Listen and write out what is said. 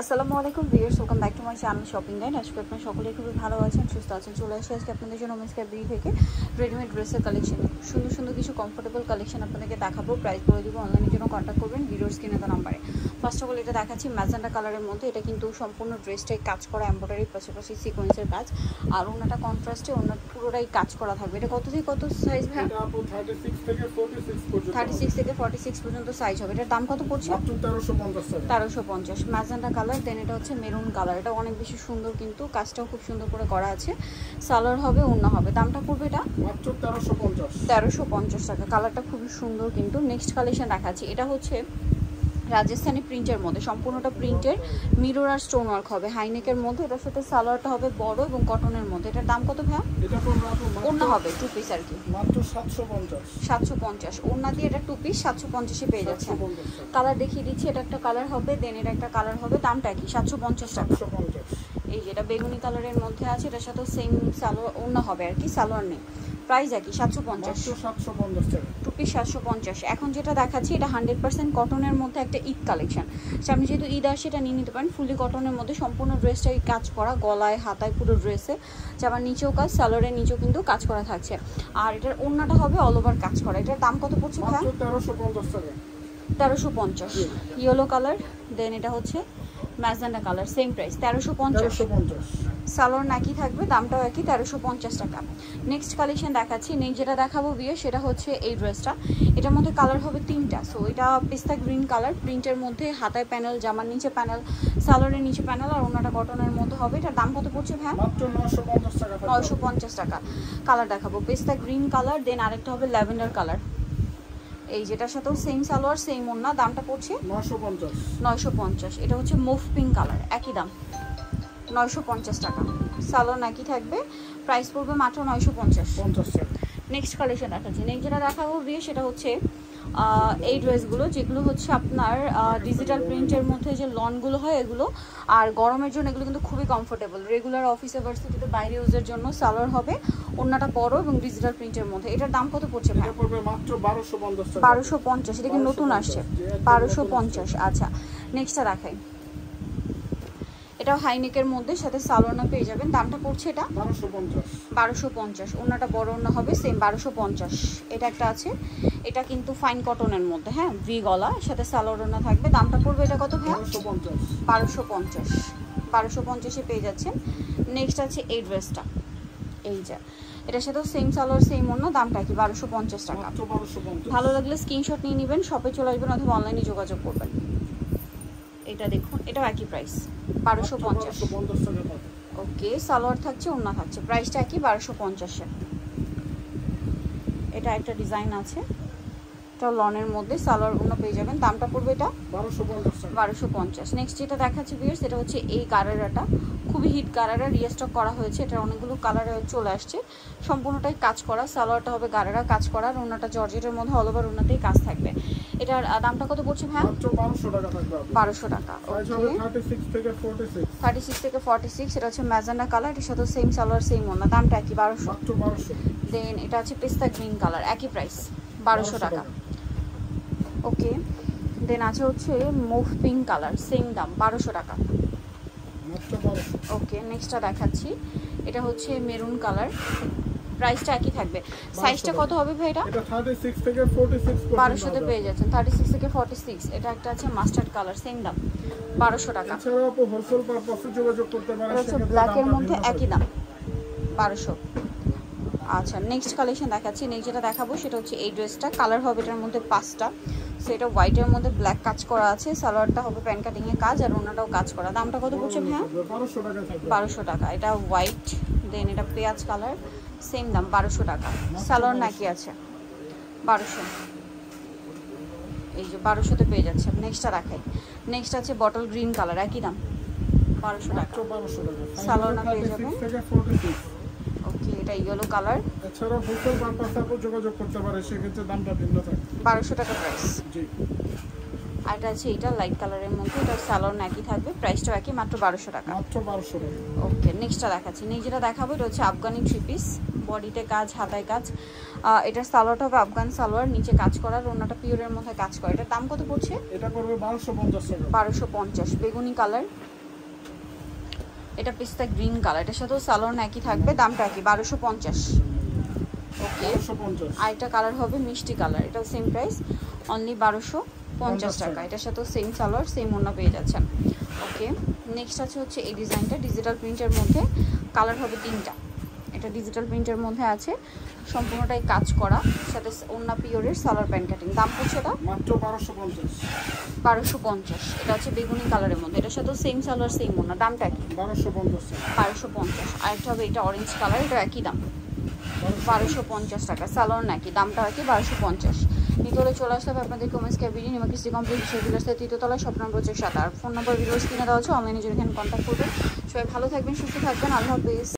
আসসালামু আলাইকুম viewers, welcome back to my channel shopping guide. আজকে আপনারা সকলেই খুবই ভালো আছেন, সুস্থ আছেন। চলে আসি আজকে আপনাদের জন্য মিসকার বি থেকে রেডিমেড ড্রেসের কালেকশন, সুন্দর সুন্দর কিছু কমফোর্টেবল কালেকশন আপনাদেরকে দেখাবো। প্রাইস বলে দিব, অনলাইনের জন্য কন্ট্যাক্ট করবেন ভিডিওর স্ক্রিনে দেওয়া নাম্বারে। ফার্স্ট অফ অল এটা দেখাচ্ছি ম্যাজেন্টা কালারের মধ্যে। এটা কিন্তু সম্পূর্ণ ড্রেসটাই কাজ করা, এমব্রয়ডারির পাশাপাশি সিকোয়েন্সের কাজ, আর ওনাটা কন্ট্রাস্টে, ওনার পুরোটাই কাজ করা থাকবে। এটা কত থেকে কত সাইজ ভাই? 36 থেকে 46 পর্যন্ত সাইজ হবে। এটার দাম কত পড়ছে? 1350। ম্যাজেন্টা কালার, দেন এটা হচ্ছে মেরুন কালার। এটা অনেক বেশি সুন্দর, কিন্তু কাজটাও খুব সুন্দর করে করা আছে। সালোয়ার হবে, ওড়না হবে। দামটা পড়বে এটা মাত্র 1350 টাকা। কালারটা খুবই সুন্দর। কিন্তু নেক্সট কালেকশন দেখাচ্ছি, এটা হচ্ছে রাজস্থানি প্রিন্টের মধ্যে, সম্পূর্ণটা প্রিন্টের, মিরর আর স্টোন ওয়ার্ক হবে হাইনেকের মধ্যে। এটার সাথে সালোয়ারটা হবে বড় এবং কটনের মধ্যে। এটার দাম কত ভাইয়া? এটা পড়বে ওড়না হবে টু পিস আর কি, মাত্র 750। 750 ওড়না দিয়ে এটা টু পিস 750 এ পেয়ে যাচ্ছে। কালার দেখিয়ে দিচ্ছি, এটা একটা কালার হবে, দেন এটা একটা কালার হবে। দামটা কি? 750 টাকা। এই যে এটা বেগুনি কালারের মধ্যে আছে, এটার সাথে সেম সালোয়ার ওড়না হবে আর কি, সালোয়ার নেই। প্রাইস একই 750 টাকা, টু পিস 750। এখন যেটা দেখাচ্ছি এটা 100% কটনের মধ্যে একটা ঈদ কালেকশন। সামনে যেহেতু ঈদ আসে, এটা নিয়ে নিতে পারেন। ফুলি কটনের মধ্যে সম্পূর্ণ ড্রেসটাই কাজ করা, গলায় হাতায় পুরো ড্রেসে, আবার নিচেও কাজ, সালোয়ারের নিচেও কিন্তু কাজ করা থাকছে। আর এটার ওড়নাটা হবে অল ওভার কাজ করা। এটার দাম কত পড়ছে ভাই? 1350। ইয়েলো কালার, দেন এটা হচ্ছে magenta colour, same price 1350। Salwar নাকি থাকবে, দামটাও একই 1350 টাকা। নেক্সট কালেকশন দেখাচ্ছি। নেক্সট যেটা দেখাবো বিয়ে, সেটা হচ্ছে এই ড্রেসটা। এটার মধ্যে কালার হবে তিনটা। সো এটা পিস্তা গ্রিন কালার, প্রিন্টের মধ্যে, হাতায় প্যানেল, জামার নিচে প্যানেল, সালোয়ারের নিচে প্যানেল, আর ওনাটা কটনের মধ্যে হবে। এটার দাম কত পড়ছে ভাই? মাত্র 950 টাকা। কালার দেখাবো পিস্তা গ্রিন কালার, দেন আরেকটা হবে ল্যাভেন্ডার কালার। এই যেটার সাথেও সেম সালোয়ার সেম ওড়না। দামটা পড়ছে 950। এটা হচ্ছে মুভ পিঙ্ক কালার, একই দাম 950 টাকা। সালোয়ার নাকি থাকবে, প্রাইস পড়বে মাত্র 950 টাকা। নেক্সট কালেকশন দেখাচ্ছি। নেক্সট যেটা দেখাবো বিয়ে, সেটা হচ্ছে এই ড্রেসগুলো, যেগুলো হচ্ছে আপনার ডিজিটাল প্রিন্টের মধ্যে যে লনগুলো হয় এগুলো। আর গরমের জন্য এগুলো কিন্তু খুবই কমফোর্টেবল, রেগুলার অফিসে ভার্সিটিতে বাইরে ইউজের জন্য। সালোয়ার হবে, ওড়নাটা বড় এবং ডিজিটাল প্রিন্টের মধ্যে। এটার দাম কত পড়ছে ভাই? মাত্র 1250। 1250। এটা কি নতুন আসছে? 1250। আচ্ছা, নেক্সটটা দেখাই। এটাও হাইনেকের মধ্যে, সাথে সালোয়ারনা পেয়ে যাবেন। দামটা পড়ছে এটা 1250। ওড়নাটা বড় ওড়না হবে, সেম 1250। এটা একটা আছে, এটা কিন্তু ফাইন কটনের মধ্যে, হ্যাঁ, ভি গলা, সাথে সালোয়ার ওড়না থাকবে। দামটা পড়বে এটা কত ভাইয়া? 1250। 1250-এ পেয়ে যাচ্ছেন। নেক্সট আছে এই ড্রেসটা, এই যা, এটার সাথেও সেম সালোয়ার সেম ওড়না। দামটা কি? 1250 টাকা। ভালো লাগলে স্ক্রিনশট নিয়ে নেবেন, শপে চলে আসবেন অথবা অনলাইনে যোগাযোগ করবেন। এটা দেখুন, এটাও একই প্রাইস 1250। ওকে, সালোয়ার থাকছে, ওড়না থাকছে, প্রাইসটা একই 1250-এ। এটা একটা ডিজাইন আছে, এটা লনের মধ্যে, সালোয়ার ওড়না পেয়ে যাবেন। দামটা পড়বে এটা 1250। নেক্সট যেটা দেখাচ্ছি ভিউয়ার্স, এটা হচ্ছে এই গারারাটা, খুবই হিট গারারা, রিস্টক করা হয়েছে। এটা অনেকগুলো কালারে চলে আসছে, সম্পূর্ণটাই কাজ করা। সালোয়ারটা হবে গারারা কাজ করা, আর ওড়নাটা জর্জেটের মধ্যে, অল ওভার ওড়নাতেই কাজ থাকবে। এটার দামটা কত পড়ছে ভাই? 1200 টাকা। 36 থেকে 46। এটা হচ্ছে ম্যাজেন্টা কালার, এটার সাথে সেম সালোয়ার সেম ওড়না। দামটা একই 1200। দেন এটা আছে পিস্তা গ্রিন কালার, একই প্রাইস 1200 টাকা। ওকে, দেন আছে হচ্ছে মুভ পিঙ্ক কালার, সেম দাম 1200 টাকা। ওকে, নেক্সটটা দেখাচ্ছি। এটা হচ্ছে মেরুন কালার, প্রাইসটা একই থাকবে। সাইজটা কত হবে ভাই? এটা 36 থেকে 46 1200-তে পেয়ে যাচ্ছেন, 36 থেকে 46। এটা একটা আছে মাস্টার্ড কালার, সেম দাম 1200 টাকা। এছাড়াও আপু হোলসেল পারপাসে যোগাযোগ করতে পারেন। এটা হচ্ছে ব্ল্যাকের মধ্যে, একই দাম 1200। আচ্ছা, নেক্সট কালেকশন দেখাচ্ছি। নেক্সট যেটা দেখাবো সেটা হচ্ছে এই ড্রেসটা। কালার হবে এটার মধ্যে 5টা। সো এটা হোয়াইটের মধ্যে ব্ল্যাক কাজ করা আছে, সালোয়ারটা হবে প্যান কাটিংয়ে কাজ, আর ওনাটাও কাজ করা। দামটা কত পড়ছে ভাইয়া? 1200 টাকা। এটা হোয়াইট, দেন এটা পেঁয়াজ কালার, সেম দাম 1200 টাকা। সালোয়ার নাকি আছে 1200। এই যে 1200-তে পেয়ে যাচ্ছে। নেক্সটটা দেখাই। নেক্সট আছে বটল গ্রিন কালার, একই দাম 1200 টাকা। সালোয়ার না পেয়ে যাবেন। ওকে, এটা ইয়েলো কালার, এছাড়াও হোলসেল পারপাসে আপনি যোগাযোগ করতে পারেন, সেক্ষেত্রে দামটা ভিন্ন থাকে। 1200 টাকা প্রাইস। জি। আর এটা আছে এটা লাইট কালারের মধ্যে, এটা স্যালোন একই থাকবে, প্রাইসটাও একই, মাত্র 1200 টাকা। মাত্র 1200 টাকা। ওকে, নেক্সটটা দেখাচ্ছি। যেটা দেখাবো এটা হচ্ছে আফগানি 3 পিস, বডিতে কাজ, হাতায় কাজ। এটার সালোয়ারটা হবে আফগান সালোয়ার, নিচে কাজ করার, ওনাটা পিওরের মধ্যে কাজ করে। এটার দাম কত পড়ছে? এটা করবে 1250 টাকা। 1250। বেগুনি কালার, এটা পিস্তা গ্রিন কালার, এটার সাথেও সালোয়ার একই থাকবে, দামটা একই, 1250। ওকে, 1250। আর একটা কালার হবে মিষ্টি কালার, এটাও সেম প্রাইস, অনলি 1250 টাকা। এটার সাথেও সেম সালোয়ার, সেম ওড়না পেয়ে যাচ্ছেন। ওকে, নেক্সট আছে হচ্ছে এই ডিজাইনটা, ডিজিটাল প্রিন্টের মধ্যে, কালার হবে 3টা। এটা ডিজিটাল প্রিন্টের মধ্যে আছে, সম্পূর্ণটাই কাজ করা, সাথে ওড়না পিওরের, সালোয়ার প্যান্ট কাটিং। দাম পড়ছে এটা মাত্র 1250। 1250। এটা হচ্ছে বেগুনি কালারের মধ্যে, এটার সাথেও সেম সালোয়ার, সেম ওড়না, দামটা কি? 1250 টাকা। 1250। আরেকটা হবে এটা অরেঞ্জ কালার, এটা একই দাম, 1250 টাকা। সালোয়ার নাকি, দামটা আর কি 1250। নিতে হলে চলে আসতে হবে আপনাদের কমেন্টস ক্যাবিনে, নিমাকিস্টি কমপ্লিক্স সেগুলোতে 3য় তলায়, শপ নম্বর হচ্ছে 7। আর ফোন নম্বর ভিডিওস কিনে দেওয়া হচ্ছে, অনলাইনে যদি এখানে কন্ট্যাক্ট করবেন। সবাই ভালো থাকবেন, সুস্থ থাকবেন, আল্লাহ হাফেজ।